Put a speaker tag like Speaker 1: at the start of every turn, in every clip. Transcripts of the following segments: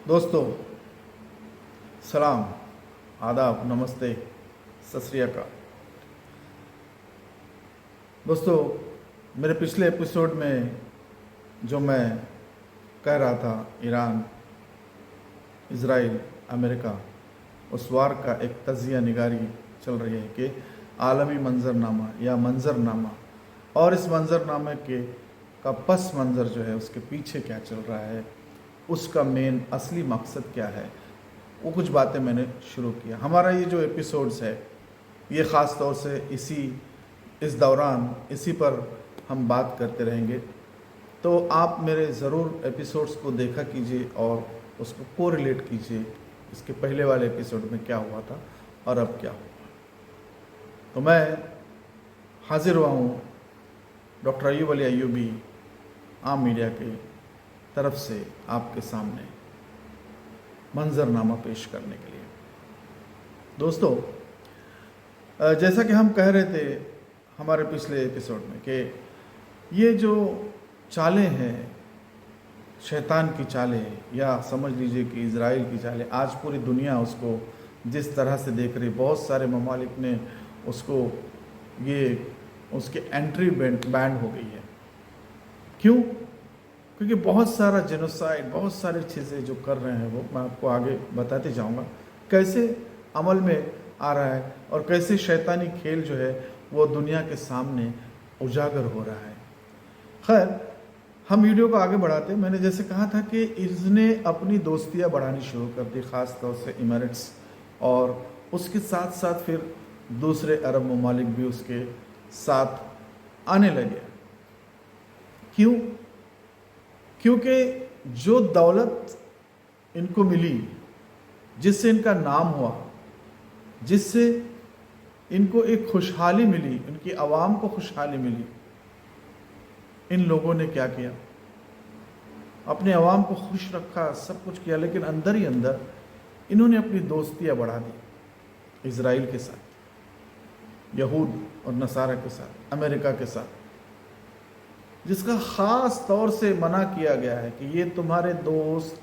Speaker 1: दोस्तों, सलाम, आदाब, नमस्ते, सत श्री अकाल। दोस्तों, मेरे पिछले एपिसोड में जो मैं कह रहा था, ईरान, इज़राइल, अमेरिका, उस वार का एक तजिया निगारी चल रही है कि आलमी मंजरनामा या मंजरनामा, और इस मंजरनामे के का पस मंज़र जो है उसके पीछे क्या चल रहा है, उसका मेन असली मकसद क्या है, वो कुछ बातें मैंने शुरू किया। हमारा ये जो एपिसोड्स है ये ख़ास तौर से इस दौरान इसी पर हम बात करते रहेंगे। तो आप मेरे ज़रूर एपिसोड्स को देखा कीजिए और उसको कोरिलेट कीजिए, इसके पहले वाले एपिसोड में क्या हुआ था और अब क्या हुआ। तो मैं हाजिर हुआ हूँ डॉक्टर अय्यूब अली अय्यूबी, आम मीडिया के तरफ से आपके सामने मंजरनामा पेश करने के लिए। दोस्तों, जैसा कि हम कह रहे थे हमारे पिछले एपिसोड में कि ये जो चालें हैं, शैतान की चालें, या समझ लीजिए कि इज़राइल की चालें, आज पूरी दुनिया उसको जिस तरह से देख रही, बहुत सारे ममालिक ने उसको उसके एंट्री बैंड हो गई है। क्यों? क्योंकि बहुत सारा जेनोसाइड, बहुत सारी चीज़ें जो कर रहे हैं वो मैं आपको आगे बताते जाऊंगा कैसे अमल में आ रहा है और कैसे शैतानी खेल जो है वो दुनिया के सामने उजागर हो रहा है। खैर, हम वीडियो को आगे बढ़ाते, मैंने जैसे कहा था कि इसने अपनी दोस्तियां बढ़ानी शुरू कर दी, ख़ास तौर से इमिरेट्स, और उसके साथ साथ फिर दूसरे अरब ममालिक भी उसके साथ आने लगे। क्यों? क्योंकि जो दौलत इनको मिली, जिससे इनका नाम हुआ, जिससे इनको एक खुशहाली मिली, इनकी आवाम को खुशहाली मिली, इन लोगों ने क्या किया? अपने आवाम को खुश रखा, सब कुछ किया, लेकिन अंदर ही अंदर इन्होंने अपनी दोस्तियां बढ़ा दी इज़राइल के साथ, यहूद और नसारा के साथ, अमेरिका के साथ, जिसका ख़ास तौर से मना किया गया है कि ये तुम्हारे दोस्त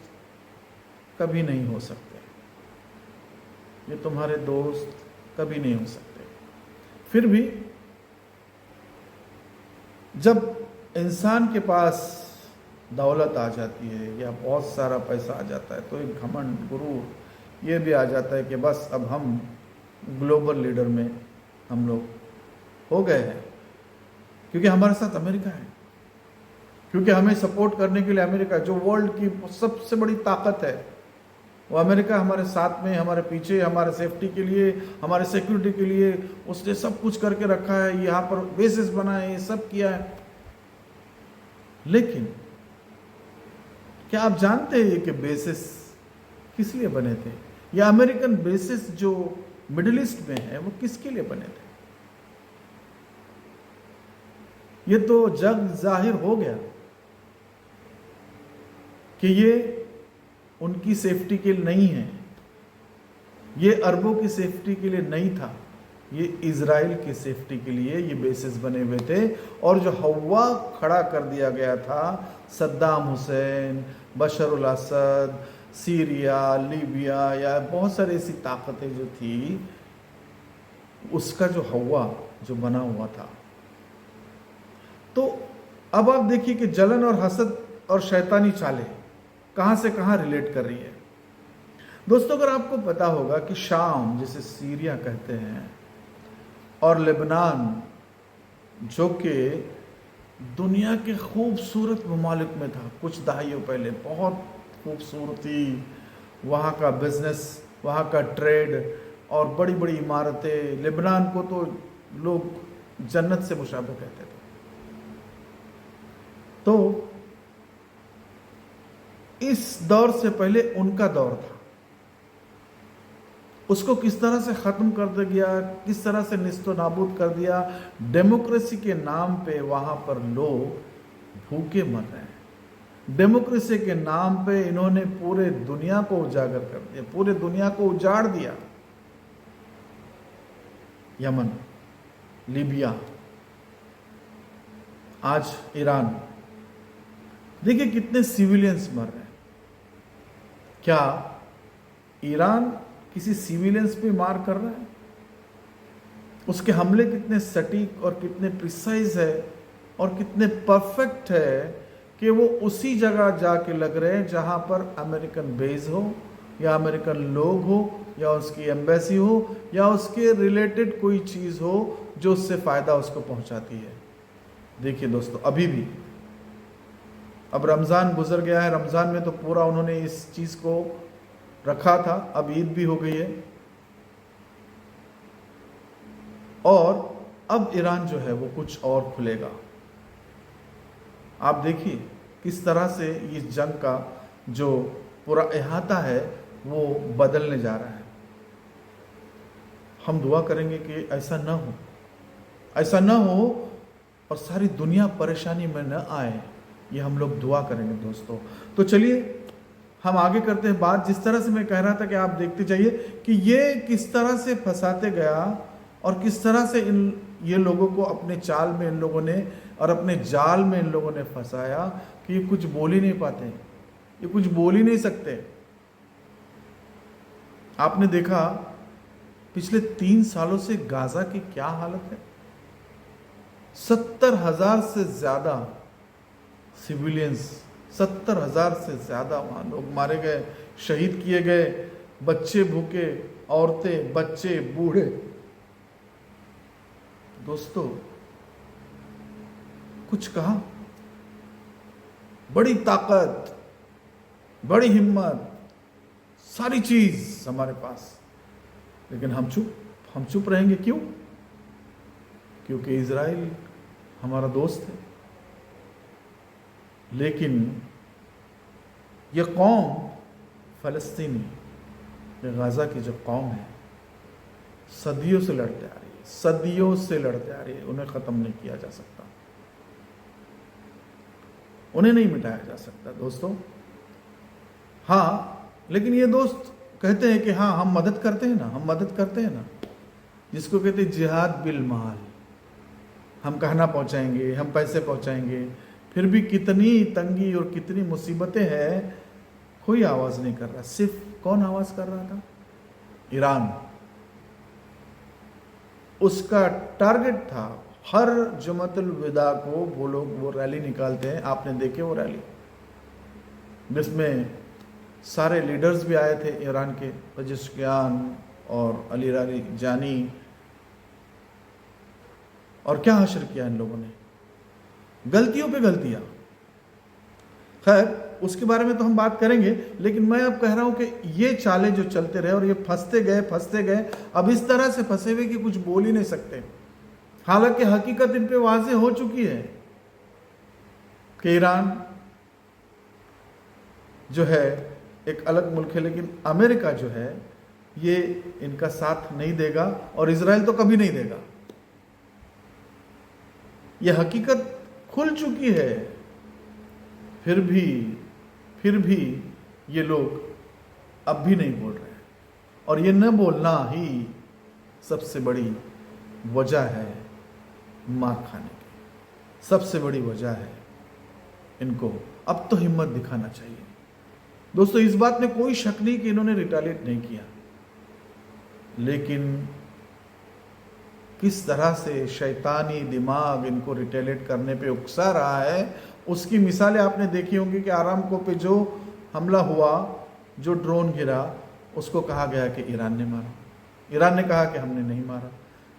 Speaker 1: कभी नहीं हो सकते, ये तुम्हारे दोस्त कभी नहीं हो सकते। फिर भी जब इंसान के पास दौलत आ जाती है या बहुत सारा पैसा आ जाता है तो एक घमंड, गुरूर ये भी आ जाता है कि बस अब हम ग्लोबल लीडर में हम लोग हो गए हैं, क्योंकि हमारे साथ अमेरिका है, क्योंकि हमें सपोर्ट करने के लिए अमेरिका, जो वर्ल्ड की सबसे बड़ी ताकत है, वो अमेरिका हमारे साथ में, हमारे पीछे, हमारे सेफ्टी के लिए, हमारे सिक्योरिटी के लिए उसने सब कुछ करके रखा है, यहाँ पर बेसिस बनाए, ये सब किया है। लेकिन क्या आप जानते हैं कि बेसिस किस लिए बने थे? या अमेरिकन बेसिस जो मिडिल ईस्ट में है वो किसके लिए बने थे? ये तो जग जाहिर हो गया कि ये उनकी सेफ्टी के लिए नहीं है, ये अरबों की सेफ्टी के लिए नहीं था, ये इज़राइल की सेफ्टी के लिए ये बेसिस बने हुए थे। और जो हवा खड़ा कर दिया गया था, सद्दाम हुसैन, बशर अल असद, सीरिया, लीबिया, या बहुत सारी ऐसी ताकतें जो थी, उसका जो हवा जो बना हुआ था। तो अब आप देखिए कि जलन और हसद और शैतानी चालें कहाँ से कहाँ रिलेट कर रही है। दोस्तों, अगर आपको पता होगा कि शाम, जिसे सीरिया कहते हैं, और लेबनान, जो कि दुनिया के खूबसूरत ममालिक में था कुछ दहाइयों पहले, बहुत खूबसूरती, वहाँ का बिजनेस, वहाँ का ट्रेड और बड़ी बड़ी इमारतें, लेबनान को तो लोग जन्नत से मुशाबह कहते थे। तो इस दौर से पहले उनका दौर था, उसको किस तरह से ख़त्म कर दिया गया, किस तरह से निस्तो नाबूद कर दिया। डेमोक्रेसी के नाम पे वहाँ पर लोग भूखे मर रहे हैं। डेमोक्रेसी के नाम पे इन्होंने पूरे दुनिया को उजागर कर दिया, पूरे दुनिया को उजाड़ दिया। यमन, लीबिया, आज ईरान, देखिए कितने सिविलियंस मर रहे हैं। क्या ईरान किसी सिविलियंस पे मार कर रहा है? उसके हमले कितने सटीक और कितने प्रिसाइज है और कितने परफेक्ट है कि वो उसी जगह जाके लग रहे हैं जहां पर अमेरिकन बेस हो या अमेरिकन लोग हो या उसकी एम्बेसी हो या उसके रिलेटेड कोई चीज़ हो जो उससे फ़ायदा उसको पहुंचाती है। देखिए दोस्तों, अभी भी अब रमज़ान गुजर गया है, रमज़ान में तो पूरा उन्होंने इस चीज़ को रखा था, अब ईद भी हो गई है और अब ईरान जो है वो कुछ और खुलेगा। आप देखिए किस तरह से इस जंग का जो पूरा अहाता है वो बदलने जा रहा है। हम दुआ करेंगे कि ऐसा न हो, ऐसा न हो और सारी दुनिया परेशानी में न आए, ये हम लोग दुआ करेंगे दोस्तों। तो चलिए हम आगे करते हैं बात। जिस तरह से मैं कह रहा था कि आप देखते जाइए कि ये किस तरह से फंसाते गया और किस तरह से ये लोगों को अपने चाल में इन लोगों ने और अपने जाल में इन लोगों ने फंसाया कि ये कुछ बोल ही नहीं पाते, ये कुछ बोल ही नहीं सकते। आपने देखा पिछले 3 सालों से गाजा की क्या हालत है। 70,000 से ज्यादा सिविलियंस, 70,000 से ज्यादा वहां लोग मारे गए, शहीद किए गए, बच्चे भूखे, औरतें, बच्चे, बूढ़े। दोस्तों कुछ कहा, बड़ी ताकत, बड़ी हिम्मत, सारी चीज हमारे पास, लेकिन हम चुप रहेंगे। क्यों? क्योंकि इजराइल हमारा दोस्त है। लेकिन ये कौम फलस्तीनी, ये गाजा की जो कौम है, सदियों से लड़ते आ रही है, सदियों से लड़ते आ रही है। उन्हें खत्म नहीं किया जा सकता, उन्हें नहीं मिटाया जा सकता दोस्तों। हाँ, लेकिन ये दोस्त कहते हैं कि हाँ हम मदद करते हैं ना, हम मदद करते हैं ना, जिसको कहते हैं जिहाद बिल माल। हम कहना पहुंचाएंगे, हम पैसे पहुंचाएंगे, फिर भी कितनी तंगी और कितनी मुसीबतें हैं, कोई आवाज नहीं कर रहा। सिर्फ कौन आवाज कर रहा था? ईरान। उसका टारगेट था हर जुमतुल विदा को वो लोग वो रैली निकालते हैं, आपने देखे वो रैली, जिसमें सारे लीडर्स भी आए थे ईरान के, पजेश्कियान और अली रानी जानी। और क्या हशर किया इन लोगों ने, गलतियों पे गलतियां। खैर उसके बारे में तो हम बात करेंगे, लेकिन मैं अब कह रहा हूं कि ये चालें जो चलते रहे और ये फंसते गए, अब इस तरह से फंसे हुए कि कुछ बोल ही नहीं सकते। हालांकि हकीकत इन पे वाज़ेह हो चुकी है कि ईरान जो है एक अलग मुल्क है, लेकिन अमेरिका जो है ये इनका साथ नहीं देगा और इजराइल तो कभी नहीं देगा। यह हकीकत खुल चुकी है, फिर भी ये लोग अब भी नहीं बोल रहे हैं। और ये न बोलना ही सबसे बड़ी वजह है मार खाने की, सबसे बड़ी वजह है। इनको अब तो हिम्मत दिखाना चाहिए दोस्तों। इस बात में कोई शक नहीं कि इन्होंने रिटेलिएट नहीं किया, लेकिन किस तरह से शैतानी दिमाग इनको रिटेलिएट करने पे उकसा रहा है, उसकी मिसालें आपने देखी होंगी कि आरामको पे जो हमला हुआ, जो ड्रोन गिरा, उसको कहा गया कि ईरान ने मारा, ईरान ने कहा कि हमने नहीं मारा।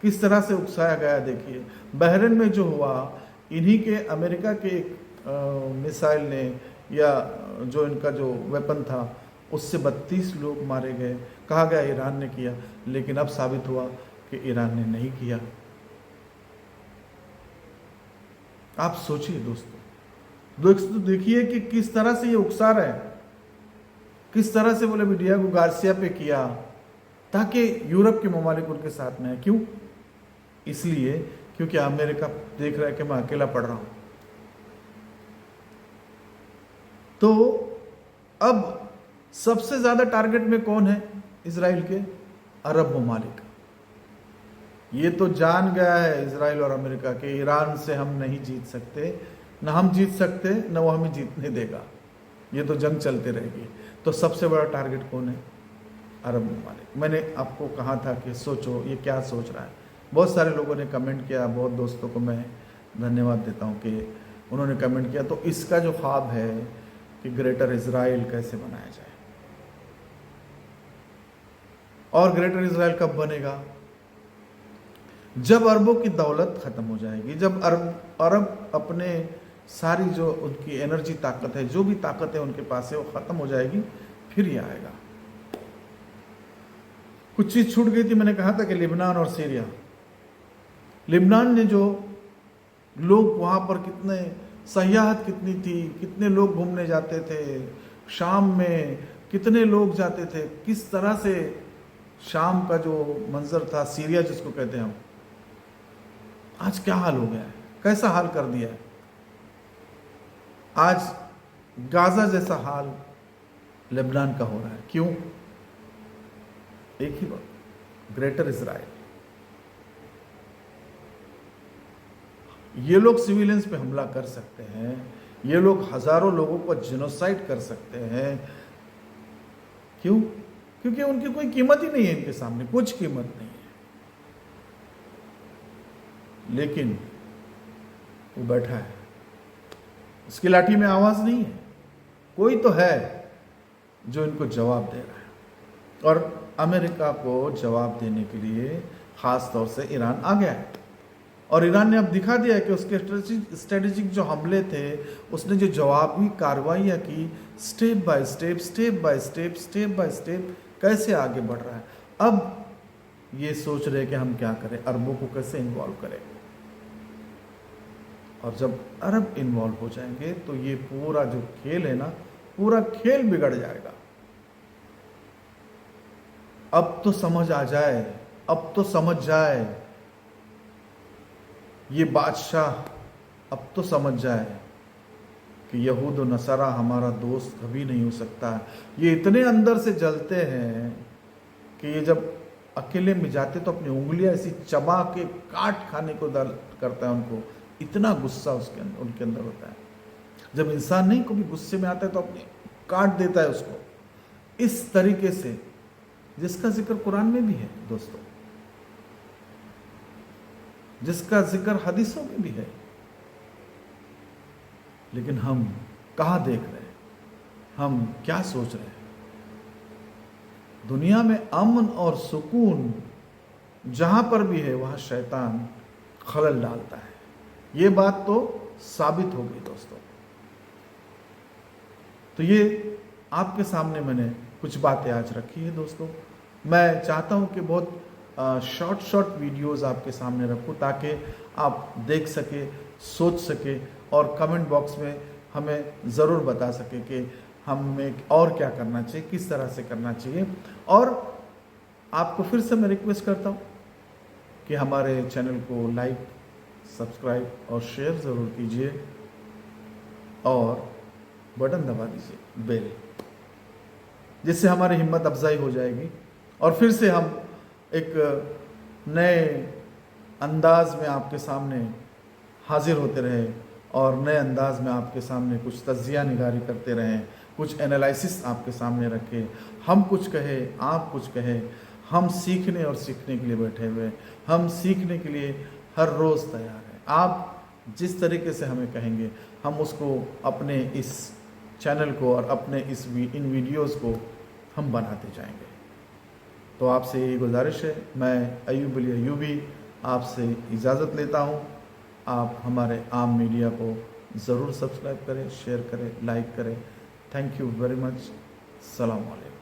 Speaker 1: किस तरह से उकसाया गया देखिए। बहरीन में जो हुआ, इन्हीं के अमेरिका के एक मिसाइल ने या जो इनका जो वेपन था उससे 32 लोग मारे गए, कहा गया ईरान ने किया, लेकिन अब साबित हुआ कि ईरान ने नहीं किया। आप सोचिए दोस्तों, देखिए कि किस तरह से ये उकसा रहे हैं, किस तरह से बोले डिएगो गार्सिया पे किया ताकि यूरोप के ममालिक उनके साथ में है। क्यों? इसलिए क्योंकि अमेरिका देख रहा है कि मैं अकेला पड़ रहा हूं। तो अब सबसे ज्यादा टारगेट में कौन है इजराइल के? अरब ममालिक। ये तो जान गया है इजराइल और अमेरिका के ईरान से हम नहीं जीत सकते, ना हम जीत सकते, ना वो हमें जीतने देगा। ये तो जंग चलते रहेगी। तो सबसे बड़ा टारगेट कौन है? अरब ममालिक। मैंने आपको कहा था कि सोचो ये क्या सोच रहा है। बहुत सारे लोगों ने कमेंट किया, बहुत दोस्तों को मैं धन्यवाद देता हूँ कि उन्होंने कमेंट किया। तो इसका जो ख्वाब है कि ग्रेटर इज़राइल कैसे बनाया जाए, और ग्रेटर इज़राइल कब बनेगा? जब अरबों की दौलत ख़त्म हो जाएगी, जब अरब अपने सारी जो उनकी एनर्जी ताकत है, जो भी ताकत है उनके पास है, वो ख़त्म हो जाएगी, फिर ये आएगा। कुछ चीज़ छूट गई थी, मैंने कहा था कि लेबनान और सीरिया। लेबनान ने जो लोग वहाँ पर कितने सयाहत कितनी थी, कितने लोग घूमने जाते थे, शाम में कितने लोग जाते थे, किस तरह से शाम का जो मंजर था, सीरिया जिसको कहते हैं हम, आज क्या हाल हो गया है, कैसा हाल कर दिया है। आज गाजा जैसा हाल लेबनान का हो रहा है। क्यों? एक ही बात, ग्रेटर इज़राइल। ये लोग सिविलियंस पे हमला कर सकते हैं, ये लोग हजारों लोगों को जेनोसाइड कर सकते हैं। क्यों? क्योंकि उनकी कोई कीमत ही नहीं है, इनके सामने कुछ कीमत नहीं है। लेकिन वो बैठा है, उसकी लाठी में आवाज नहीं है। कोई तो है जो इनको जवाब दे रहा है, और अमेरिका को जवाब देने के लिए खास तौर से ईरान आ गया है। और ईरान ने अब दिखा दिया है कि उसके स्ट्रेटेजिक जो हमले थे, उसने जो जवाबी कार्रवाइयाँ की, step by step, step by step, step by step कैसे आगे बढ़ रहा है। अब ये सोच रहे कि हम क्या करें, अरबों को कैसे इन्वॉल्व करें। और जब अरब इन्वॉल्व हो जाएंगे तो ये पूरा जो खेल है ना, पूरा खेल बिगड़ जाएगा। अब तो समझ आ जाए, अब तो समझ जाए ये बादशाह, अब तो समझ जाए कि यहूद और नसारा हमारा दोस्त कभी नहीं हो सकता। ये इतने अंदर से जलते हैं कि ये जब अकेले में जाते तो अपनी उंगलियां ऐसी चबा के काट खाने को करता है उनको। इतना गुस्सा उनके अंदर होता है। जब इंसान नहीं कभी गुस्से में आता है तो अपने काट देता है उसको, इस तरीके से, जिसका जिक्र कुरान में भी है दोस्तों, जिसका जिक्र हदीसों में भी है। लेकिन हम कहाँ देख रहे हैं, हम क्या सोच रहे हैं? दुनिया में अमन और सुकून जहां पर भी है वहां शैतान खलल डालता है। ये बात तो साबित हो गई दोस्तों। तो ये आपके सामने मैंने कुछ बातें आज रखी है दोस्तों। मैं चाहता हूं कि बहुत शॉर्ट वीडियोस आपके सामने रखूं ताकि आप देख सके, सोच सके, और कमेंट बॉक्स में हमें ज़रूर बता सके कि हमें और क्या करना चाहिए, किस तरह से करना चाहिए। और आपको फिर से मैं रिक्वेस्ट करता हूँ कि हमारे चैनल को लाइक, सब्सक्राइब और शेयर ज़रूर कीजिए, और बटन दबा दीजिए बेल, जिससे हमारी हिम्मत अफजाई हो जाएगी और फिर से हम एक नए अंदाज में आपके सामने हाजिर होते रहे, और नए अंदाज में आपके सामने कुछ तज्जिया निगारी करते रहें, कुछ एनालिसिस आपके सामने रखें। हम कुछ कहें, आप कुछ कहें, हम सीखने और सीखने के लिए बैठे हुए, हम सीखने के लिए हर रोज़ तैयार हैं। आप जिस तरीके से हमें कहेंगे, हम उसको अपने इस चैनल को और अपने इन वीडियोस को हम बनाते जाएंगे। तो आपसे ये गुजारिश है, मैं अयूब अली अयूबी आपसे इजाज़त लेता हूँ। आप हमारे आम मीडिया को ज़रूर सब्सक्राइब करें, शेयर करें, लाइक करें। Thank you very much. सलाम अलैकुम।